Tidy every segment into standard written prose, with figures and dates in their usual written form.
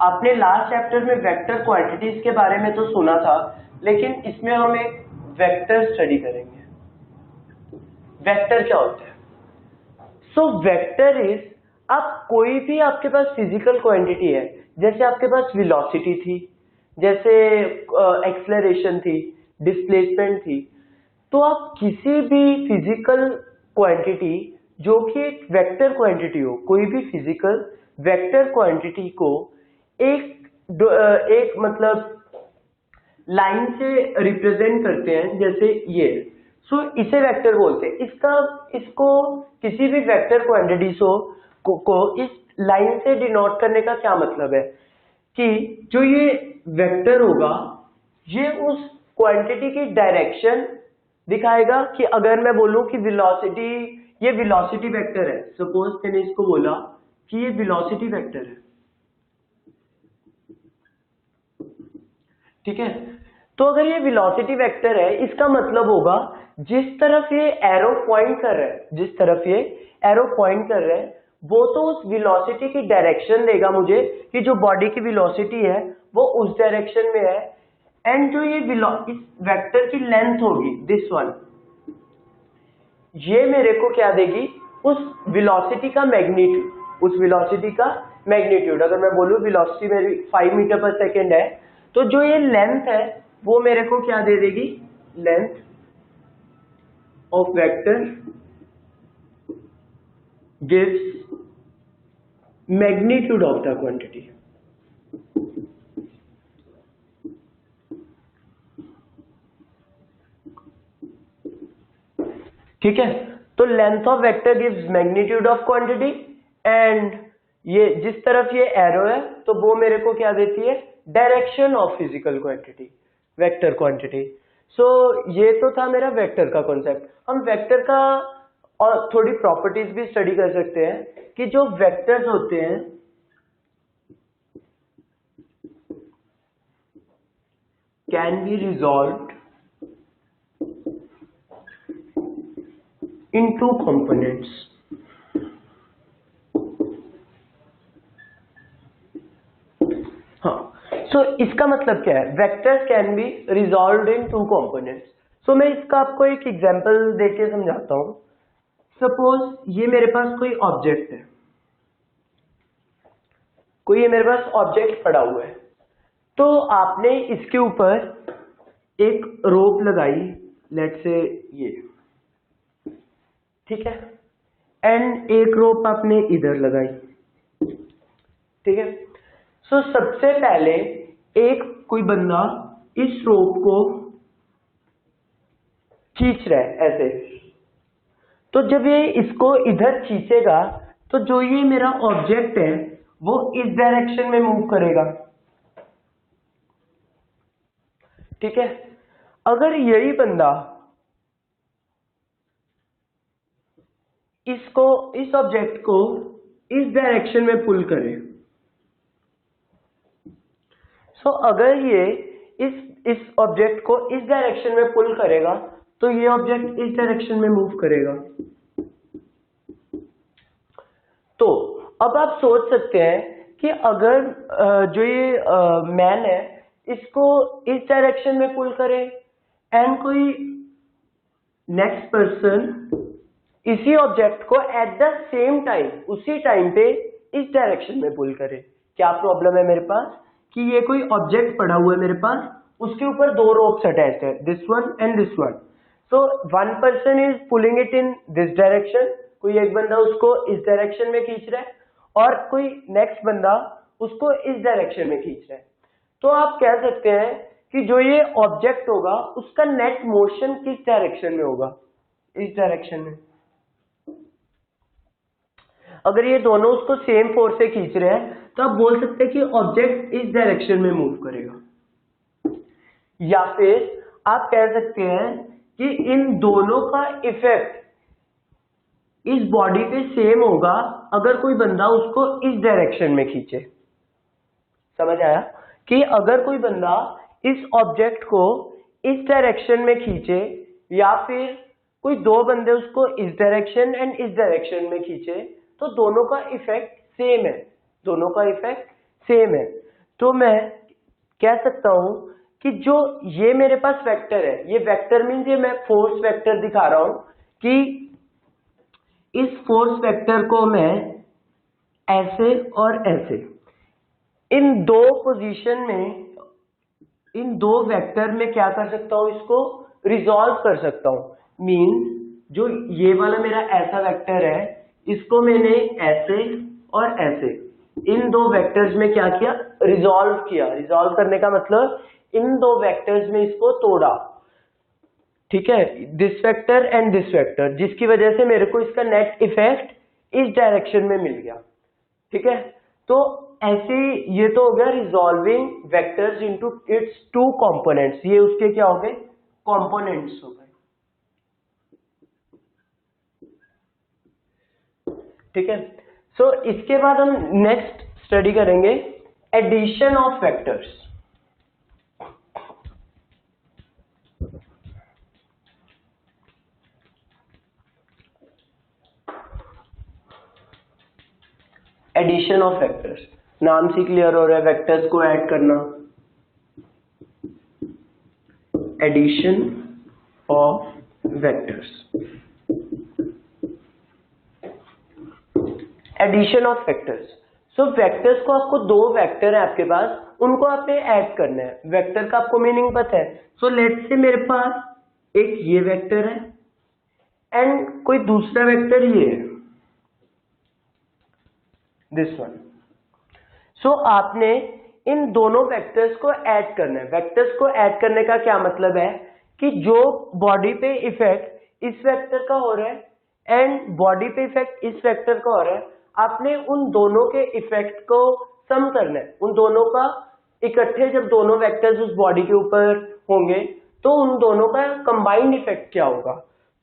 आपने last chapter में vector quantities के बारे में तो सुना था, लेकिन इसमें हम एक वेक्टर स्टडी करेंगे। वेक्टर क्या होता है? सो वेक्टर इज, आप कोई भी आपके पास फिजिकल क्वांटिटी है, जैसे आपके पास वेलोसिटी थी, जैसे एक्सेलरेशन थी, डिस्प्लेसमेंट थी, तो आप किसी भी फिजिकल क्वांटिटी जो कि एक वेक्टर क्वांटिटी हो, कोई भी फिजिकल वेक्टर क्वांटिटी को एक मतलब लाइन से रिप्रेजेंट करते हैं, जैसे ये। सो इसे वेक्टर बोलते हैं। इसको किसी भी वेक्टर क्वांटिटी को इस लाइन से डिनोट करने का क्या मतलब है कि जो ये वेक्टर होगा, ये उस क्वांटिटी की डायरेक्शन दिखाएगा। कि अगर मैं बोलूं कि वेलोसिटी, ये वेलोसिटी वेक्टर है, सपोज मैंने इसको बोला कि ये वेलोसिटी वेक्टर है, ठीक है। तो अगर ये वेलोसिटी वेक्टर है, इसका मतलब होगा जिस तरफ ये एरो पॉइंट कर रहा है, जिस तरफ ये एरो पॉइंट कर रहा है, वो तो उस वेलोसिटी की डायरेक्शन देगा मुझे कि जो बॉडी की वेलोसिटी है वो उस डायरेक्शन में है। एंड जो ये इस वेक्टर की लेंथ होगी, दिस वन, ये मेरे को क्या देगी? उस वेलोसिटी का मैग्नीट्यूड, उस वेलोसिटी का मैग्नीट्यूड। अगर मैं बोलूं वेलोसिटी मेरी 5 मीटर पर सेकेंड है, तो जो ये लेंथ है वो मेरे को क्या दे देगी? Length of vector gives magnitude of the quantity. ठीक है, तो length of vector gives magnitude of quantity. And ये जिस तरफ ये एरो है, तो वो मेरे को क्या देती है? Direction of physical quantity, vector quantity. So ये तो था मेरा वेक्टर का कॉन्सेप्ट। हम वेक्टर का और थोड़ी प्रॉपर्टीज भी स्टडी कर सकते हैं कि जो वेक्टर्स होते हैं can be resolved in two components. हाँ, सो इसका मतलब क्या है? Vectors can be resolved in two components. So मैं इसका आपको एक एग्जांपल देके समझाता हूं। सपोज ये मेरे पास कोई ऑब्जेक्ट है, कोई ये मेरे पास ऑब्जेक्ट पड़ा हुआ है, तो आपने इसके ऊपर एक रोप लगाई, लेट्स से ये, ठीक है, एंड एक रोप आपने इधर लगाई, ठीक है। सो सबसे पहले एक कोई बंदा इस रोप को खींच रहा है ऐसे। तो जब ये इसको इधर खींचेगा, तो जो ये मेरा ऑब्जेक्ट है वो इस डायरेक्शन में मूव करेगा, ठीक है। अगर यही बंदा इस ऑब्जेक्ट को इस डायरेक्शन में पुल करे, सो अगर ये इस ऑब्जेक्ट को इस डायरेक्शन में पुल करेगा, तो ये ऑब्जेक्ट इस डायरेक्शन में मूव करेगा। तो अब आप सोच सकते हैं कि अगर जो ये मैन है इसको इस डायरेक्शन में पुल करे, एंड कोई नेक्स्ट पर्सन इसी ऑब्जेक्ट को एट द सेम टाइम, उसी टाइम पे इस डायरेक्शन में पुल करे, क्या प्रॉब्लम है मेरे पास? कि ये कोई ऑब्जेक्ट पड़ा हुआ है मेरे पास, उसके ऊपर दो रोप्स अटैच्ड है, this one and this one. So one person is pulling it in this direction, कोई एक बंदा उसको इस डायरेक्शन में खींच रहा है, और कोई नेक्स्ट बंदा उसको इस डायरेक्शन में खींच रहा है। तो आप कह सकते हैं कि जो ये ऑब्जेक्ट होगा उसका नेट मोशन किस डायरेक्शन में होगा? इस डायरेक्शन में। अगर ये दोनों उसको सेम फोर्स से खींच रहे हैं, तो आप बोल सकते हैं कि ऑब्जेक्ट इस डायरेक्शन में मूव करेगा। या फिर आप कह सकते हैं कि इन दोनों का इफेक्ट इस बॉडी पे सेम होगा अगर कोई बंदा उसको इस डायरेक्शन में खींचे। समझ आया? कि अगर कोई बंदा इस ऑब्जेक्ट को इस डायरेक्शन में खींचे, या फिर कोई दो बंदे उसको इस डायरेक्शन एंड इस डायरेक्शन में खींचे, तो दोनों का इफेक्ट सेम है, दोनों का इफेक्ट सेम है। तो मैं कह सकता हूं कि जो ये मेरे पास वेक्टर है, ये वेक्टर मीन्स ये मैं फोर्स वेक्टर दिखा रहा हूं कि इस फोर्स वेक्टर को मैं ऐसे और ऐसे इन दो पोजीशन में, इन दो वेक्टर में क्या कर सकता हूं, इसको रिजॉल्व कर सकता हूं। मीन्स जो ये वाला मेरा ऐसा वेक्टर है, इसको मैंने ऐसे और ऐसे इन दो वेक्टर्स में क्या किया, रिजॉल्व किया। रिजॉल्व करने का मतलब इन दो वेक्टर्स में इसको तोड़ा, ठीक है, this vector and this vector, जिसकी वजह से मेरे को इसका नेट इफेक्ट इस डायरेक्शन में मिल गया, ठीक है। तो ऐसे ये तो हो गया resolving vectors into its two components, ये उसके क्या हो गए, कंपोनेंट्स हो गए, ठीक है। सो इसके बाद हम नेक्स्ट स्टडी करेंगे addition of vectors. Addition of vectors, नाम से क्लियर हो रहा है, वेक्टर्स को ऐड करना। Addition of vectors, addition of vectors. So vectors को, आपको दो वेक्टर है आपके पास, उनको आपने ऐड करना है। वेक्टर का आपको मीनिंग पता है। सो लेट्स से मेरे पास एक ये वेक्टर है एंड कोई दूसरा वेक्टर ये है, दिस वन। सो आपने इन दोनों वेक्टर्स को ऐड करना है। वेक्टर्स को ऐड करने का क्या मतलब है कि जो बॉडी पे इफेक्ट इस वेक्टर का हो रहा है एंड बॉडी पे इफेक्ट इस वेक्टर का हो रहा है, आपने उन दोनों के इफेक्ट को सम करना है। उन दोनों का इकट्ठे जब दोनों वेक्टर्स उस बॉडी के ऊपर होंगे तो उन दोनों का कंबाइंड इफेक्ट क्या होगा।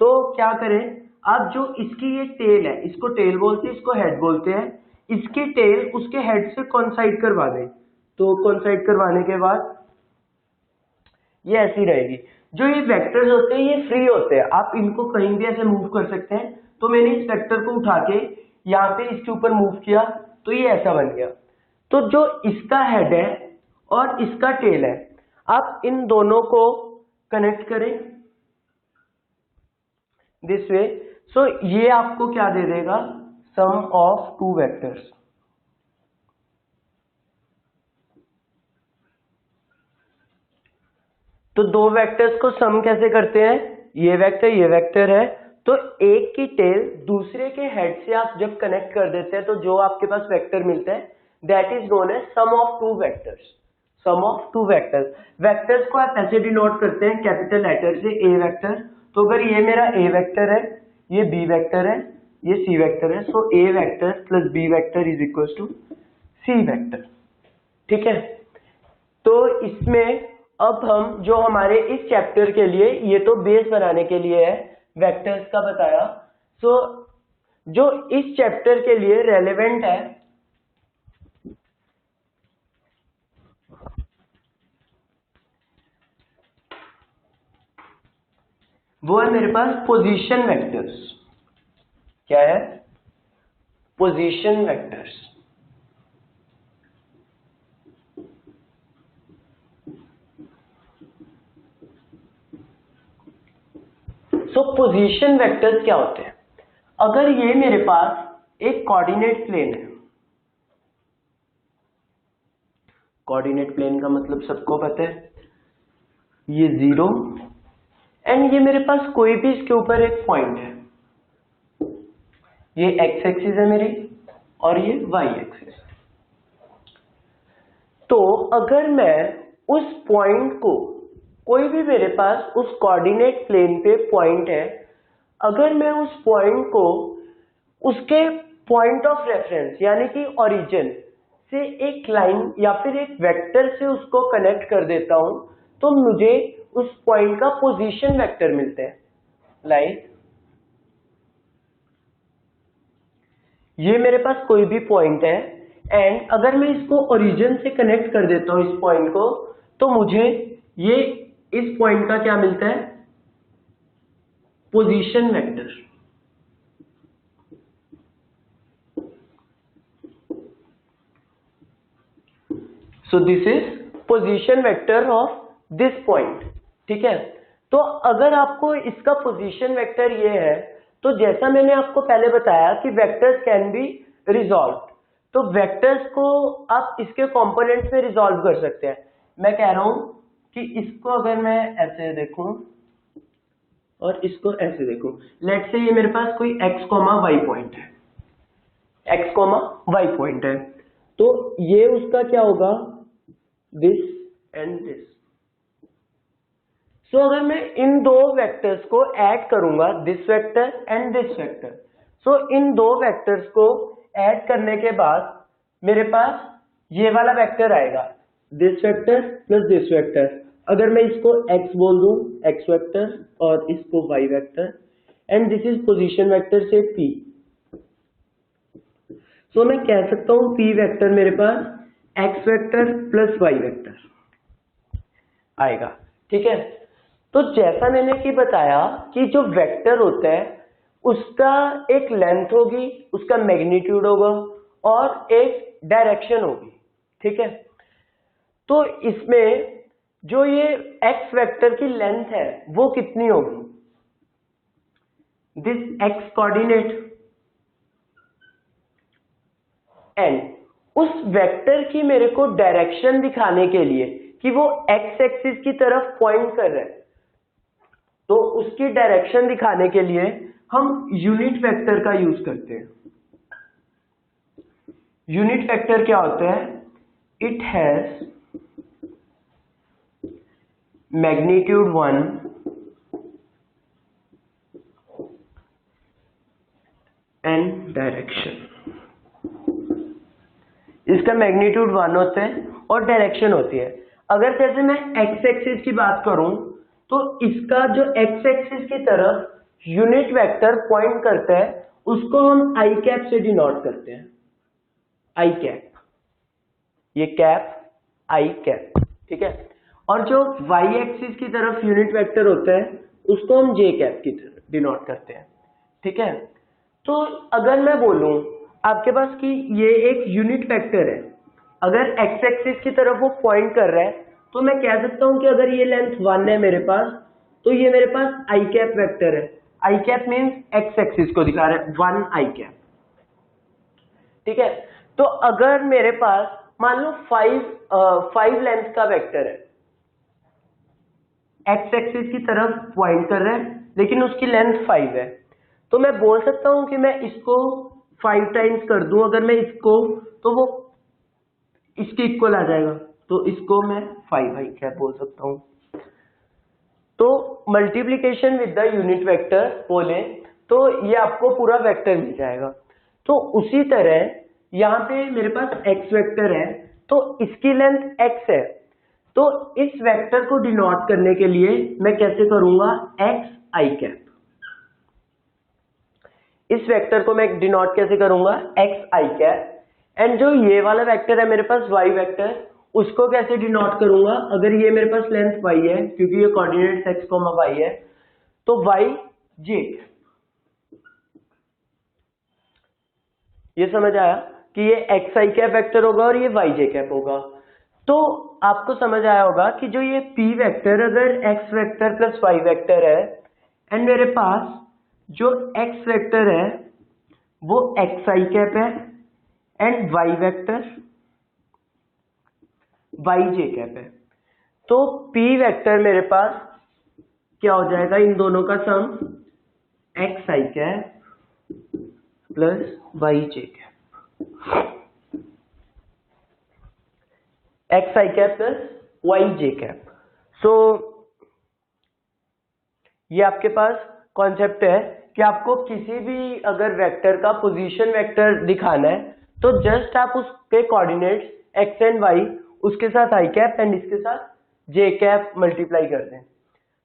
तो क्या करें आप, जो इसकी ये टेल है, इसको टेल बोलते हैं, इसको हेड बोलते हैं, इसकी टेल उसके हेड से कोइंसाइड करवा दें। तो कोइंसाइड करवाने के बाद ये ऐसी रहेगी। जो ये वेक्टर्स होते हैं ये फ्री होते हैं, आप इनको कहीं भी ऐसे मूव कर सकते हैं। तो मैंने इस वेक्टर को उठा के यहाँ पे इसके ऊपर मूव किया तो ये ऐसा बन गया। तो जो इसका हेड है और इसका टेल है, आप इन दोनों को कनेक्ट करें दिस वे। सो ये आपको क्या दे देगा, सम ऑफ टू वेक्टर्स। तो दो वेक्टर्स को सम कैसे करते हैं, ये वेक्टर है, तो एक की टेल दूसरे के हेड से आप जब कनेक्ट कर देते हैं तो जो आपके पास वेक्टर मिलता है that is known as sum of two vectors. Sum of two vectors, vectors को आप ऐसे डिनोट करते हैं कैपिटल लेटर से, ए वेक्टर। तो अगर ये मेरा ए वेक्टर है, ये बी वेक्टर है, ये सी वेक्टर है, so A vector plus B vector is equal to C vector, ठीक है। तो इसमें अब हम जो हमारे इस चैप्टर के लिए, ये तो बेस बनाने के लिए है, वेक्टर्स का बताया। सो जो इस चैप्टर के लिए रेलेवेंट है वो है मेरे पास पोजीशन वेक्टर्स। क्या है, पोजीशन वेक्टर्स। सो पोजीशन वेक्टर्स क्या होते हैं, अगर ये मेरे पास एक कोऑर्डिनेट प्लेन है, कोऑर्डिनेट प्लेन का मतलब सबको पता है, ये 0 एंड ये मेरे पास कोई भी इसके ऊपर एक पॉइंट है, ये एक्स एक्सिस है मेरी और ये वाई एक्सिस। तो अगर मैं उस पॉइंट को, कोई भी मेरे पास उस कोऑर्डिनेट प्लेन पे पॉइंट है, अगर मैं उस पॉइंट को उसके पॉइंट ऑफ रेफरेंस यानी कि ओरिजिन से एक लाइन या फिर एक वेक्टर से उसको कनेक्ट कर देता हूं तो मुझे उस पॉइंट का पोजीशन वेक्टर मिलते हैं। लाइक ये मेरे पास कोई भी पॉइंट है एंड अगर मैं इसको ओरिजिन से कनेक्ट कर देता हूं इस पॉइंट को, तो मुझे ये इस पॉइंट का क्या मिलता है, position vector. So this is position vector of this point. ठीक है, तो अगर आपको इसका पोजीशन वेक्टर ये है, तो जैसा मैंने आपको पहले बताया कि वेक्टर्स कैन बी रिजॉल्व, तो वेक्टर्स को आप इसके कंपोनेंट्स में रिजॉल्व कर सकते हैं। मैं कह रहा हूं कि इसको अगर मैं ऐसे देखूं और इसको ऐसे देखूं, लेट्स से ये मेरे पास कोई x, y पॉइंट है, x, y पॉइंट है, तो ये उसका क्या होगा, दिस एंड दिस। सो अगर मैं इन दो वेक्टर्स को ऐड करूंगा, this vector and this vector, so इन दो वेक्टर्स को ऐड करने के बाद मेरे पास ये वाला वेक्टर आएगा, this vector plus this vector. अगर मैं इसको x बोल दूं, x वेक्टर, और इसको y vector, and this is position vector से p। सो मैं कह सकता हूं p वेक्टर मेरे पास x vector plus y vector आएगा। ठीक है, तो जैसा मैंने कि बताया कि जो वेक्टर होता है उसका एक लेंथ होगी, उसका मैग्नीट्यूड होगा और एक डायरेक्शन होगी। ठीक है, तो इसमें जो ये x वेक्टर की लेंथ है वो कितनी होगी, दिस x कोऑर्डिनेट, एंड उस वेक्टर की मेरे को डायरेक्शन दिखाने के लिए कि वो x एक्सिस की तरफ पॉइंट कर रहा है, तो उसकी डायरेक्शन दिखाने के लिए हम यूनिट वेक्टर का यूज करते हैं। यूनिट वेक्टर क्या होता है, it has magnitude 1 and direction. इसका मैग्नीट्यूड 1 होता है और डायरेक्शन होती है। अगर जैसे मैं x एक्सिस की बात करूं, तो इसका जो x एक्सिस की तरफ यूनिट वेक्टर पॉइंट करता है उसको हम i कैप से डिनोट करते हैं, i कैप, ये कैप i कैप। ठीक है, और जो y एक्सिस की तरफ यूनिट वेक्टर होता है उसको हम j कैप की तरफ डिनोट करते हैं। ठीक है, तो अगर मैं बोलूं आपके पास कि ये एक यूनिट वेक्टर है, अगर x एक्सिस की तरफ वो पॉइंट कर रहा है, तो मैं कह सकता हूं कि अगर ये लेंथ 1 है मेरे पास, तो ये मेरे पास i कैप वेक्टर है। i cap means x axis को दिखा रहा है, 1 i कैप। ठीक है, तो अगर मेरे पास मान लो 5 लेंथ का वेक्टर है, x एक्सिस की तरफ पॉइंट कर रहा है लेकिन उसकी लेंथ 5 है, तो मैं बोल सकता हूं कि मैं इसको 5 टाइम्स कर दूं, अगर मैं इसको, तो वो इसके इक्वल आ जाएगा, तो इसको मैं 5 i कैप बोल सकता हूं। तो multiplication with the unit vector बोले तो ये आपको पूरा वेक्टर मिल जाएगा। तो उसी तरह यहां पे मेरे पास x वेक्टर है, तो इसकी लेंथ x है, तो इस वेक्टर को डिनोट करने के लिए मैं कैसे करूंगा, x i कैप। इस वेक्टर को मैं डिनोट कैसे करूंगा, x i कैप, एंड जो ये वाला वेक्टर है मेरे पास y वेक्टर, उसको कैसे डिनोट करूंगा, अगर ये मेरे पास लेंथ y है क्योंकि ये कोऑर्डिनेट्स x, y है, तो y j। ये समझ आया कि ये x i कैप वेक्टर होगा और ये y j कैप होगा। तो आपको समझ आया होगा कि जो ये p वेक्टर अगर x vector plus y vector है, एंड मेरे पास जो x वेक्टर है वो x i कैप है, and y vector y j cap है, तो p वेक्टर मेरे पास क्या हो जाएगा, इन दोनों का sum x i cap plus y j cap, x i cap plus y j cap. So ये आपके पास कॉन्सेप्ट है कि आपको किसी भी अगर वेक्टर का पोजीशन वेक्टर दिखाना है, तो जस्ट आप उसके कोऑर्डिनेट्स x एंड y उसके साथ i कैप एंड इसके साथ j कैप मल्टीप्लाई कर दें।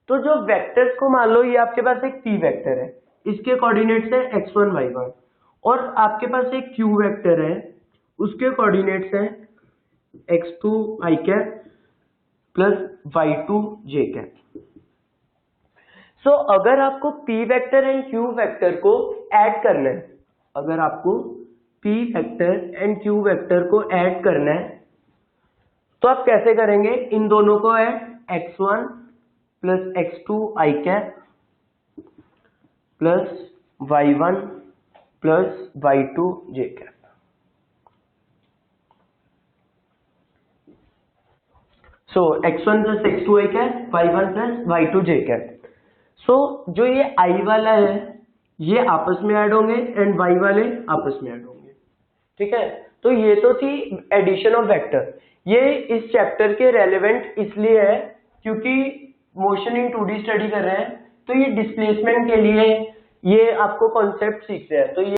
तो जो वेक्टर्स को मान लो ये आपके पास एक p वेक्टर है, इसके कोऑर्डिनेट्स है x1 y1, और आपके पास एक q वेक्टर है, उसके कोऑर्डिनेट्स है x2 i cap plus y2 j cap. So अगर आपको p vector and q vector को ऐड करना है, अगर आपको p vector and q vector को ऐड करना है, तो आप कैसे करेंगे, इन दोनों को है x1 plus x2 I cap plus y1 plus y2 J cap. So x1 plus x2 I cap, y1 plus y2 J cap. So जो ये i वाला है ये आपस में ऐड होंगे एंड y वाले आपस में ऐड होंगे। ठीक है, तो ये तो थी एडिशन ऑफ वेक्टर। ये इस चैप्टर के रेलेवेंट इसलिए है क्योंकि मोशन इन 2D स्टडी कर रहे हैं, तो ये डिस्प्लेसमेंट के लिए ये आपको कॉन्सेप्ट सीख रहे हैं, तो ये